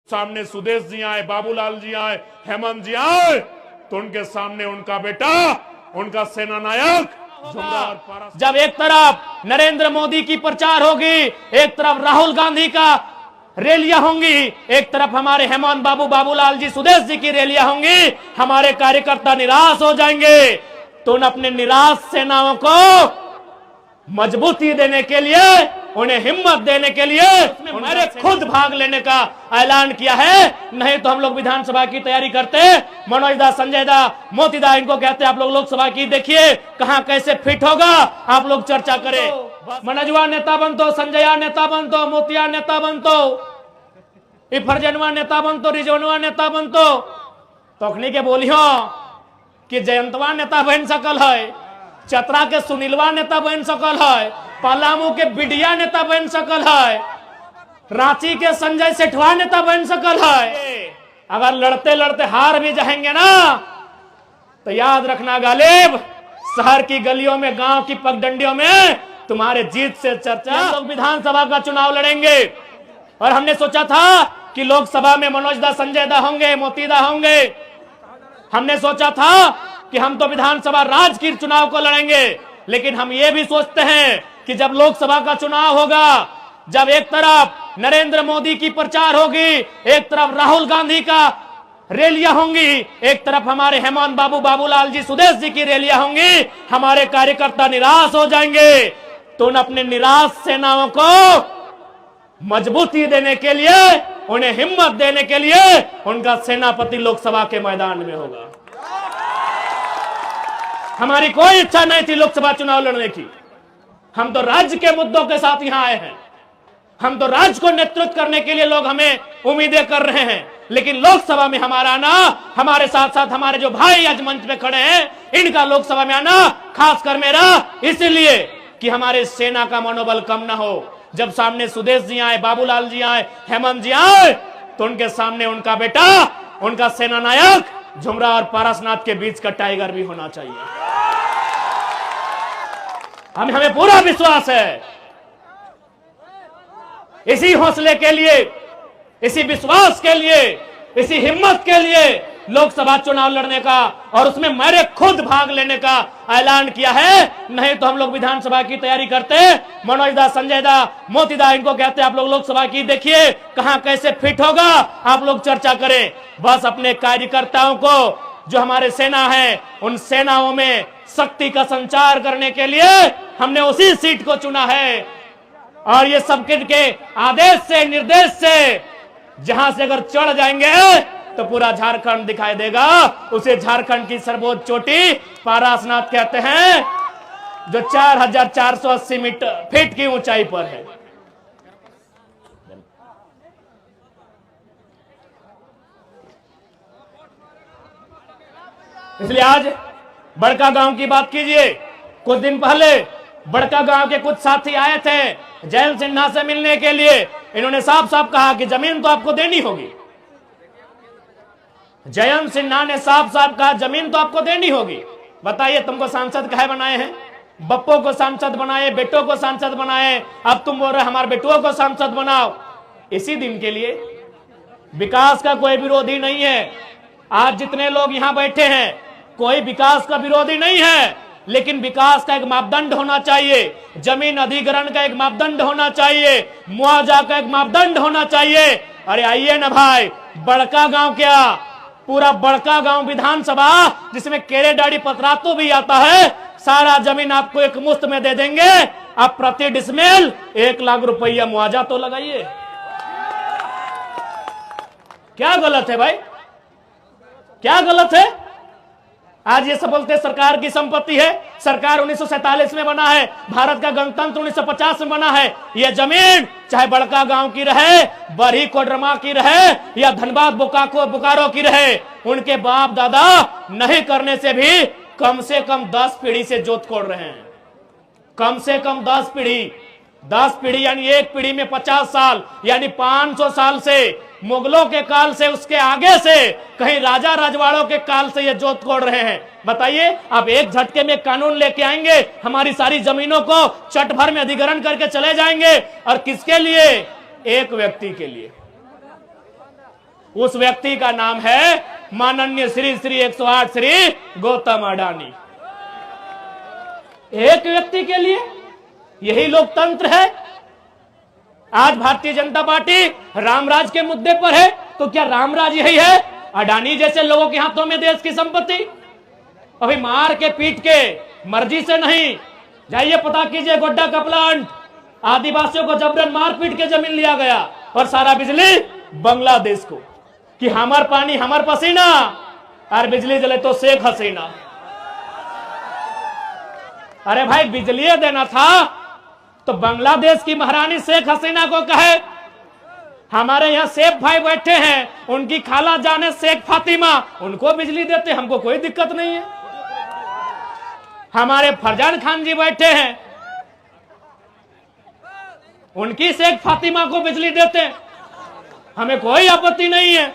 सामने सुदेश जी आए, बाबूलाल जी आए, हेमंत जी आए, तो उनके सामने उनका बेटा, उनका सेना नायक जब एक तरफ नरेंद्र मोदी की प्रचार होगी, एक तरफ राहुल गांधी का रैलियां होंगी, एक तरफ हमारे हेमंत बाबू, बाबूलाल जी, सुदेश जी की रैलियां होंगी, हमारे कार्यकर्ता निराश हो जाएंगे। तो उन अपने निराश सेनाओं को मजबूती देने के लिए, उन्हें हिम्मत देने के लिए मैंने खुद भाग लेने का ऐलान किया है। नहीं तो हम लोग विधानसभा की तैयारी करते, मनोज दा, संजय दा, मोती दा, इनको कहते आप लोग लोकसभा की देखिए कहां कैसे फिट होगा, आप लोग चर्चा करें। मनोजवा नेता बनतो, संजया नेता बनतो, मोतिया नेता बनतो, फरजनवा नेता बनतो, रिजवनवा नेता बनतो, तोखनी के बोलियो कि जयंतवा नेता बन सकल है, चतरा के सुनीलवा नेता बन सकल है, पलामू के बिडिया नेता बन सकल है, रांची के संजय सेठवा नेता बन सकल है। अगर लड़ते लड़ते हार भी जाएंगे ना, तो याद रखना गालिब, शहर की गलियों में, गांव की पगडंडियों में तुम्हारे जीत से चर्चा। हम लोग विधानसभा का चुनाव लड़ेंगे और हमने सोचा था कि लोकसभा में मनोज दा, संजय दा होंगे, मोती दा होंगे। हमने सोचा था कि हम तो विधानसभा राज्य की चुनाव को लड़ेंगे, लेकिन हम ये भी सोचते हैं कि जब लोकसभा का चुनाव होगा, जब एक तरफ नरेंद्र मोदी की प्रचार होगी, एक तरफ राहुल गांधी का रैलियां होंगी, एक तरफ हमारे हेमंत बाबू, बाबूलाल जी, सुदेश जी की रैलियां होंगी, हमारे कार्यकर्ता निराश हो जाएंगे। तो उन अपने निराश सेनाओं को मजबूती देने के लिए, उन्हें हिम्मत देने के लिए उनका सेनापति लोकसभा के मैदान में होगा। हमारी कोई इच्छा नहीं थी लोकसभा चुनाव लड़ने की, हम तो राज्य के मुद्दों के साथ यहां आए हैं, हम तो राज्य को नेतृत्व करने के लिए लोग हमें उम्मीदें कर रहे हैं। लेकिन लोकसभा में हमारा आना, हमारे साथ साथ हमारे जो भाई आज मंच पे खड़े हैं, इनका लोकसभा में आना, खासकर मेरा, इसलिए कि हमारे सेना का मनोबल कम ना हो। जब सामने सुदेश जी आए, बाबूलाल जी आए, हेमंत जी आए, तो उनके सामने उनका बेटा, उनका सेना नायक, झुमरा और पारसनाथ के बीच का टाइगर भी होना चाहिए। हमें पूरा विश्वास है। इसी हौसले के लिए, इसी विश्वास के लिए, इसी हिम्मत के लिए लोकसभा चुनाव लड़ने का और उसमें मेरे खुद भाग लेने का ऐलान किया है। नहीं तो हम लोग विधानसभा की तैयारी करते, मनोज दा, संजय दा, मोती दा, इनको कहते आप लोग लोकसभा की देखिए कहां कैसे फिट होगा, आप लोग चर्चा करें। बस अपने कार्यकर्ताओं को, जो हमारे सेना है, उन सेनाओं में शक्ति का संचार करने के लिए हमने उसी सीट को चुना है। और ये सबके आदेश से, निर्देश से, जहां से अगर चढ़ जाएंगे तो पूरा झारखंड दिखाई देगा। उसे झारखंड की सर्वोच्च चोटी पारसनाथ कहते हैं, जो 4480 फीट की ऊंचाई पर है। इसलिए आज बड़का गांव की बात कीजिए। कुछ दिन पहले बड़का गांव के कुछ साथी आए थे जयंत सिन्हा से मिलने के लिए। इन्होंने साफ साफ कहा कि जमीन तो आपको देनी होगी। जयंत सिन्हा ने साफ साफ कहा जमीन तो आपको देनी होगी। बताइए, तुमको सांसद काहे बनाए हैं? बप्पो को सांसद बनाए, बेटों को सांसद बनाए, अब तुम बोल रहे हमारे बेटुओं को सांसद बनाओ। इसी दिन के लिए विकास का कोई विरोधी नहीं है। आज जितने लोग यहां बैठे हैं, कोई विकास का विरोधी नहीं है, लेकिन विकास का एक मापदंड होना चाहिए, जमीन अधिग्रहण का एक मापदंड होना चाहिए, मुआवजा का एक मापदंड होना चाहिए। अरे आइए ना भाई, बड़का गांव क्या, पूरा बड़का गांव विधानसभा, जिसमें केरेडाड़ी पतरातू भी आता है, सारा जमीन आपको एक मुफ्त में दे देंगे। आप प्रति डिसमिल 1 लाख रुपया मुआवजा तो लगाइए। क्या गलत है भाई, क्या गलत है? आज ये सब बोलते हैं सरकार की संपत्ति है। सरकार 1947 में बना है, भारत का गणतंत्र 1950 में बना है। ये जमीन चाहे बड़का गांव की रहे, बरही कोडरमा की रहे, या धनबाद बोकारो की रहे, उनके बाप दादा नहीं करने से भी कम से कम 10 पीढ़ी से जोत कोड़ रहे हैं। कम से कम 10 पीढ़ी यानी एक पीढ़ी में 50 साल, यानी 500 साल से, मुगलों के काल से, उसके आगे से, कहीं राजा राजवाड़ों के काल से ये जोत कोड़ रहे हैं। बताइए, आप एक झटके में कानून लेके आएंगे, हमारी सारी जमीनों को चट भर में अधिग्रहण करके चले जाएंगे, और किसके लिए? एक व्यक्ति के लिए। उस व्यक्ति का नाम है माननीय श्री 108 श्री गौतम अडानी। एक व्यक्ति के लिए यही लोकतंत्र है। आज भारतीय जनता पार्टी रामराज के मुद्दे पर है, तो क्या रामराज यही है? अडानी जैसे लोगों के हाथों में देश की संपत्ति? अभी मार के पीट के मर्जी से नहीं, जाइए पता कीजिए गोड्डा का प्लांट, आदिवासियों को जबरन मार पीट के जमीन लिया गया और सारा बिजली बांग्लादेश को, कि हमार पानी हमार पसीना और बिजली जले तो शेख हसीना। अरे भाई बिजली देना था तो बांग्लादेश की महारानी शेख हसीना को कहे। हमारे यहाँ शेख भाई बैठे हैं, उनकी खाला जाने शेख फातिमा, उनको बिजली देते, हमको कोई दिक्कत नहीं है। हमारे फरजान खान जी बैठे हैं, उनकी शेख फातिमा को बिजली देते, हमें कोई आपत्ति नहीं है।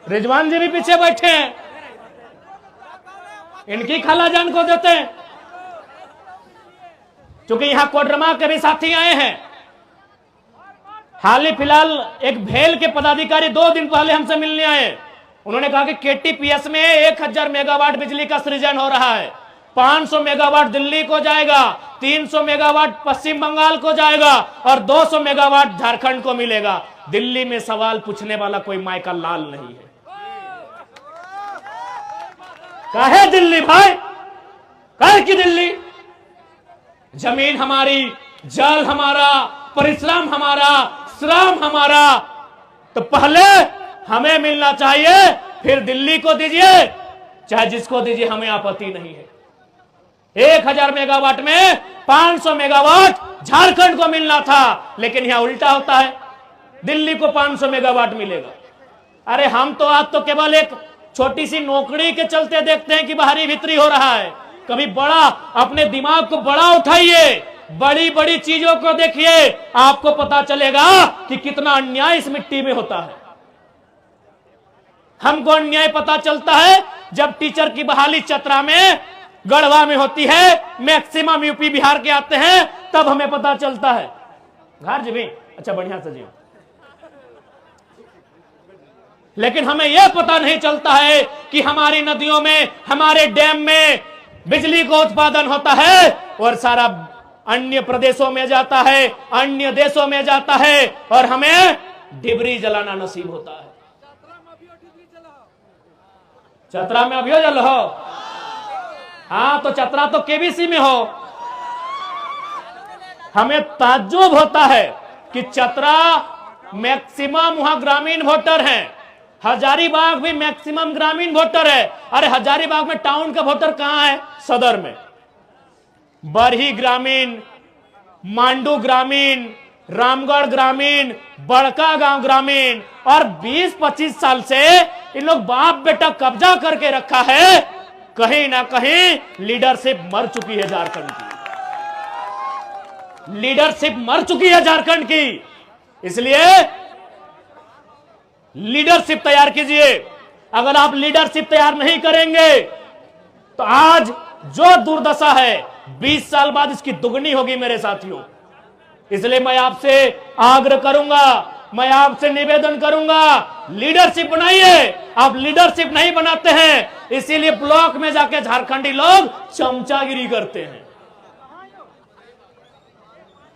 रिजवान जी भी पीछे बैठे हैं, इनकी खाला जान को देते हैं। क्योंकि यहां कोडरमा के भी साथी आए हैं। हाल ही फिलहाल एक भेल के पदाधिकारी 2 दिन पहले हमसे मिलने आए। उन्होंने कहा कि केटीपीएस में 1000 मेगावाट बिजली का सृजन हो रहा है, 500 मेगावाट दिल्ली को जाएगा, 300 मेगावाट पश्चिम बंगाल को जाएगा और 200 मेगावाट झारखंड को मिलेगा। दिल्ली में सवाल पूछने वाला कोई माय का लाल नहीं है। काहे दिल्ली भाई, काहे की दिल्ली? जमीन हमारी, जल हमारा, परिश्रम हमारा, श्रम हमारा, तो पहले हमें मिलना चाहिए, फिर दिल्ली को दीजिए, चाहे जिसको दीजिए, हमें आपत्ति नहीं है। 1000 मेगावाट में 500 मेगावाट झारखंड को मिलना था, लेकिन यहां उल्टा होता है, दिल्ली को 500 मेगावाट मिलेगा। अरे हम तो आज तो केवल एक छोटी सी नौकरी के चलते देखते हैं कि बाहरी भीतरी हो रहा है। कभी बड़ा अपने दिमाग को बड़ा उठाइए, बड़ी बड़ी चीजों को देखिए, आपको पता चलेगा कि कितना अन्याय इस मिट्टी में होता है। हमको अन्याय पता चलता है जब टीचर की बहाली चतरा में, गढ़वा में होती है, मैक्सिमम यूपी बिहार के आते हैं, तब हमें पता चलता है। घर जी भी अच्छा बढ़िया से जियो, लेकिन हमें यह पता नहीं चलता है कि हमारी नदियों में, हमारे डैम में बिजली का उत्पादन होता है और सारा अन्य प्रदेशों में जाता है, अन्य देशों में जाता है, और हमें डिबरी जलाना नसीब होता है। चतरा में अभी हो जल हो, हाँ तो चतरा तो केबीसी में हो। हमें ताज्जुब होता है कि चतरा मैक्सिमम वहां ग्रामीण वोटर हैं, हजारीबाग भी मैक्सिमम ग्रामीण वोटर है। अरे हजारीबाग में टाउन का वोटर कहां है? सदर में। बरही ग्रामीण, मांडू ग्रामीण, रामगढ़ ग्रामीण, बड़का गांव ग्रामीण, और 20-25 साल से इन लोग बाप बेटा कब्जा करके रखा है। कहीं ना कहीं लीडरशिप मर चुकी है झारखंड की, लीडरशिप मर चुकी है झारखंड की। इसलिए लीडरशिप तैयार कीजिए। अगर आप लीडरशिप तैयार नहीं करेंगे तो आज जो दुर्दशा है 20 साल बाद इसकी दुगनी होगी मेरे साथियों। इसलिए मैं आपसे आग्रह करूंगा, मैं आपसे निवेदन करूंगा, लीडरशिप बनाइए। आप लीडरशिप नहीं बनाते हैं, इसीलिए ब्लॉक में जाके झारखंडी लोग चमचागिरी करते हैं।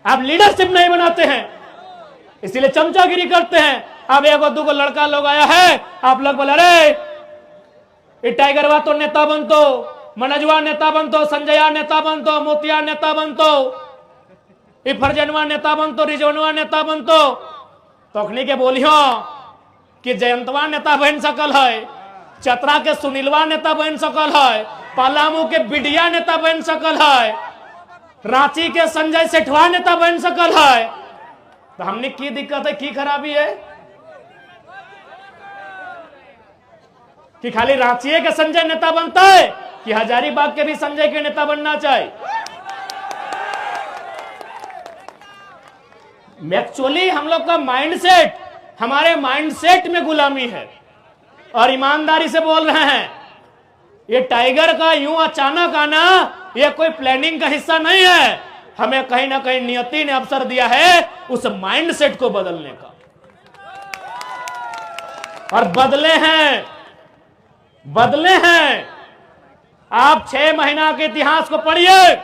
आप लीडरशिप नहीं बनाते हैं, इसीलिए चमचागिरी करते हैं। अब 1-2 लड़का लोग आया है, आप लोग बोले अरे ये टाइगरवा तो नेता बनतो, मनजवा नेता बनतो, संजया नेता बनतो, मोतिया नेता बनतो, ये फरजनवा नेता बनतो, रिजवनवा नेता बनतो। तोखनी के बोलियो कि जयंतवा नेता बन सकल है, चतरा के सुनीलवा नेता बन सकल है, पलामू के बिडिया नेता बन सकल है, रांची के संजय सेठवा नेता बन सकल है। तो हमने की दिक्कत है, की खराबी है कि खाली रांची के संजय नेता बनता है कि हजारीबाग के भी संजय के नेता बनना चाहिए? एक्चुअली हम लोग का माइंडसेट, हमारे माइंडसेट में गुलामी है। और ईमानदारी से बोल रहे हैं, ये टाइगर का यूं अचानक आना ये कोई प्लानिंग का हिस्सा नहीं है। हमें कहीं ना कहीं नियति ने अवसर दिया है उस माइंडसेट को बदलने का। और बदले हैं, बदले हैं। आप 6 महीना के इतिहास को पढ़िए,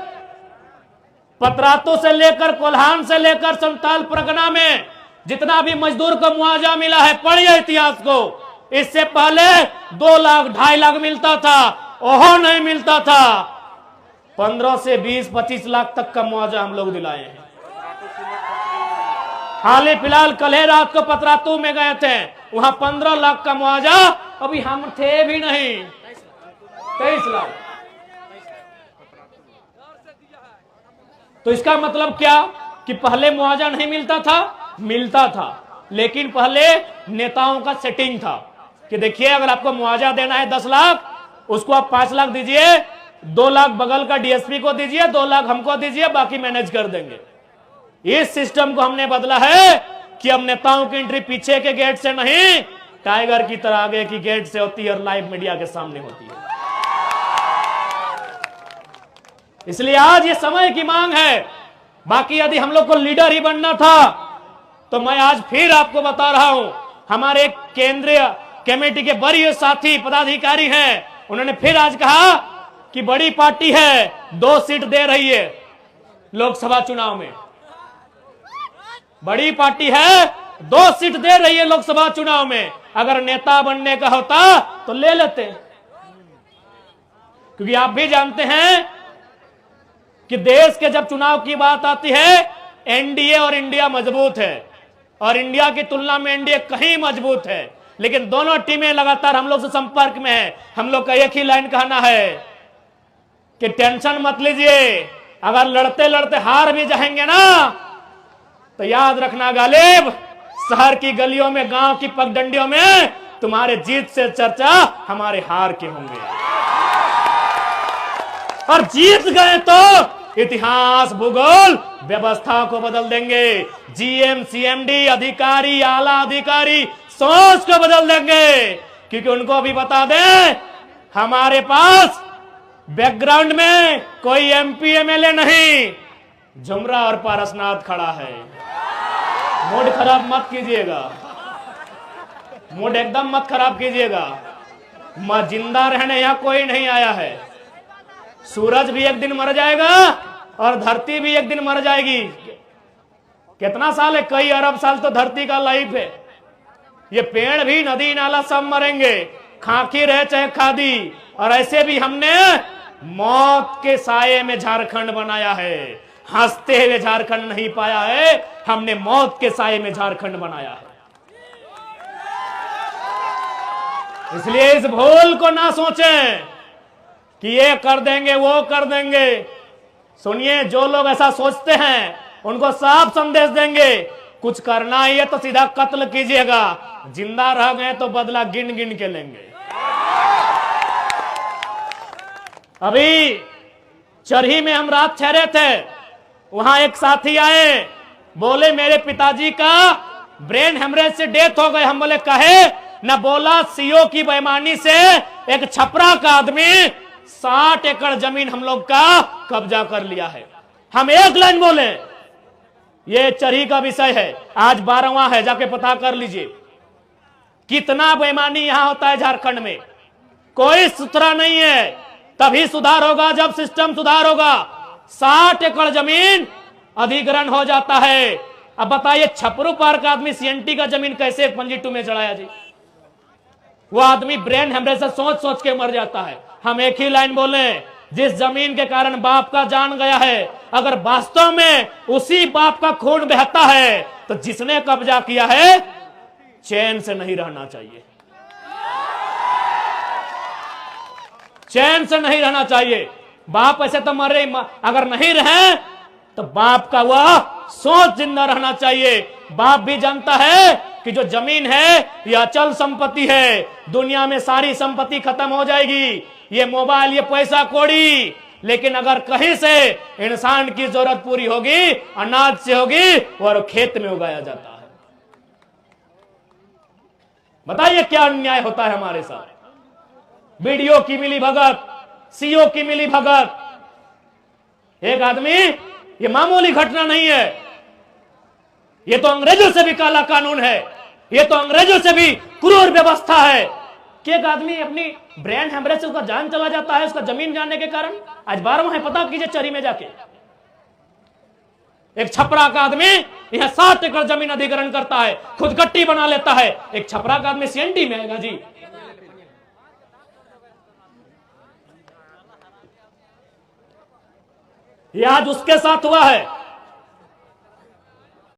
पतरातू से लेकर कोल्हान से लेकर संताल परगना में जितना भी मजदूर को मुआवजा मिला है, पढ़िए इतिहास को। इससे पहले 2 लाख 2.5 लाख मिलता था, ओहो नहीं मिलता था। 15 से 20-25 लाख तक का मुआवजा हम लोग दिलाए हैं। हाल ही फिलहाल कल ही रात को पतरातू में गए थे, वहां 15 लाख का मुआवजा, अभी हम थे भी नहीं, 23 लाख। तो इसका मतलब क्या कि पहले मुआवजा नहीं मिलता था? मिलता था, लेकिन पहले नेताओं का सेटिंग था कि देखिए अगर आपको मुआवजा देना है 10 लाख, उसको आप 5 लाख दीजिए, 2 लाख बगल का डीएसपी को दीजिए, 2 लाख हमको दीजिए, बाकी मैनेज कर देंगे। इस सिस्टम को हमने बदला है कि अब नेताओं की एंट्री पीछे के गेट से नहीं, टाइगर की तरह आगे की गेट से होती है और लाइव मीडिया के सामने होती है। इसलिए आज ये समय की मांग है। बाकी यदि हम लोग को लीडर ही बनना था तो मैं आज फिर आपको बता रहा हूं, हमारे केंद्रीय कमेटी के वरीय साथी पदाधिकारी हैं, उन्होंने फिर आज कहा कि बड़ी पार्टी है, 2 सीट दे रही है लोकसभा चुनाव में। बड़ी पार्टी है, 2 सीट दे रही है लोकसभा चुनाव में। अगर नेता बनने का होता तो ले लेते, क्योंकि आप भी जानते हैं कि देश के जब चुनाव की बात आती है, एनडीए और इंडिया मजबूत है, और इंडिया की तुलना में एनडीए कहीं मजबूत है। लेकिन दोनों टीमें लगातार हम लोग से संपर्क में है। हम लोग का एक ही लाइन कहना है कि टेंशन मत लीजिए, अगर लड़ते लड़ते हार भी जाएंगे ना, तो याद रखना गालिब, शहर की गलियों में, गांव की पगडंडियों में तुम्हारे जीत से चर्चा हमारे हार के होंगे। और जीत गए तो इतिहास, भूगोल, व्यवस्था को बदल देंगे। जीएम, सीएमडी, अधिकारी, आला अधिकारी सोच को बदल देंगे, क्योंकि उनको भी बता दें हमारे पास बैकग्राउंड में कोई एमपी एमएलए नहीं, झुमरा और पारसनाथ खड़ा है। मूड खराब मत कीजिएगा, मूड एकदम मत खराब कीजिएगा। जिंदा रहने यहां कोई नहीं आया है। सूरज भी एक दिन मर जाएगा और धरती भी एक दिन मर जाएगी। कितना साल है? कई अरब साल तो धरती का लाइफ है। ये पेड़ भी, नदी नाला सब मरेंगे, खाकी रहे चाहे खादी। और ऐसे भी हमने मौत के साये में झारखंड बनाया है, हंसते हुए झारखंड नहीं पाया है, हमने मौत के साये में झारखंड बनाया है। इसलिए इस भूल को ना सोचें कि ये कर देंगे वो कर देंगे। सुनिए, जो लोग ऐसा सोचते हैं उनको साफ संदेश देंगे, कुछ करना ही है तो सीधा कत्ल कीजिएगा, जिंदा रह गए तो बदला गिन गिन के लेंगे। अभी चरही में हम रात ठहरे थे, वहां एक साथी आए, बोले मेरे पिताजी का ब्रेन हेमरेज से डेथ हो गए। हम बोले कहे न, बोला सीओ की बेईमानी से एक छपरा का आदमी 60 एकड़ जमीन हम लोग का कब्जा कर लिया है। हम एक लाइन बोले, ये चरही का विषय है, आज 12वां है, जाके पता कर लीजिए कितना बेईमानी यहां होता है झारखंड में। कोई सुथरा नहीं है, तभी सुधार होगा जब सिस्टम सुधार होगा। 60 एकड़ जमीन अधिग्रहण हो जाता है। अब बताइए, छपरू पार का आदमी सीएनटी का जमीन कैसे 1 में चढ़ाया जी? वो आदमी ब्रेन हेमरेज से सोच सोच के मर जाता है। हम एक ही लाइन बोले, जिस जमीन के कारण बाप का जान गया है, अगर वास्तव में उसी बाप का खून बहता है तो जिसने कब्जा किया है चैन से नहीं रहना चाहिए, चैन से नहीं रहना चाहिए। बाप ऐसे तो मर रहे, अगर नहीं रहे तो बाप का वह सोच जिंदा रहना चाहिए। बाप भी जानता है कि जो जमीन है यह अचल संपत्ति है, दुनिया में सारी संपत्ति खत्म हो जाएगी, ये मोबाइल, ये पैसा कौड़ी, लेकिन अगर कहीं से इंसान की जरूरत पूरी होगी, अनाज से होगी, और खेत में उगाया जाता है। बताइए क्या अन्याय होता है हमारे साथ? बीडीओ की मिली भगत, सीओ की मिली भगत, एक आदमी, ये मामूली घटना नहीं है, ये तो अंग्रेजों से भी काला कानून है। ये तो अंग्रेजों से भी क्रूर व्यवस्था है कि एक आदमी अपनी ब्रेन हेमरेज से उसका जान चला जाता है उसका जमीन जाने के कारण। आज 12वां है, पता कीजिए चरी में जाके एक छपरा का आदमी यह 7 एकड़ जमीन अधिग्रहण करता है, खुद गट्टी बना लेता है। एक छपरा का आदमी सीएनडी में आएगा जी। यह आज उसके साथ हुआ है।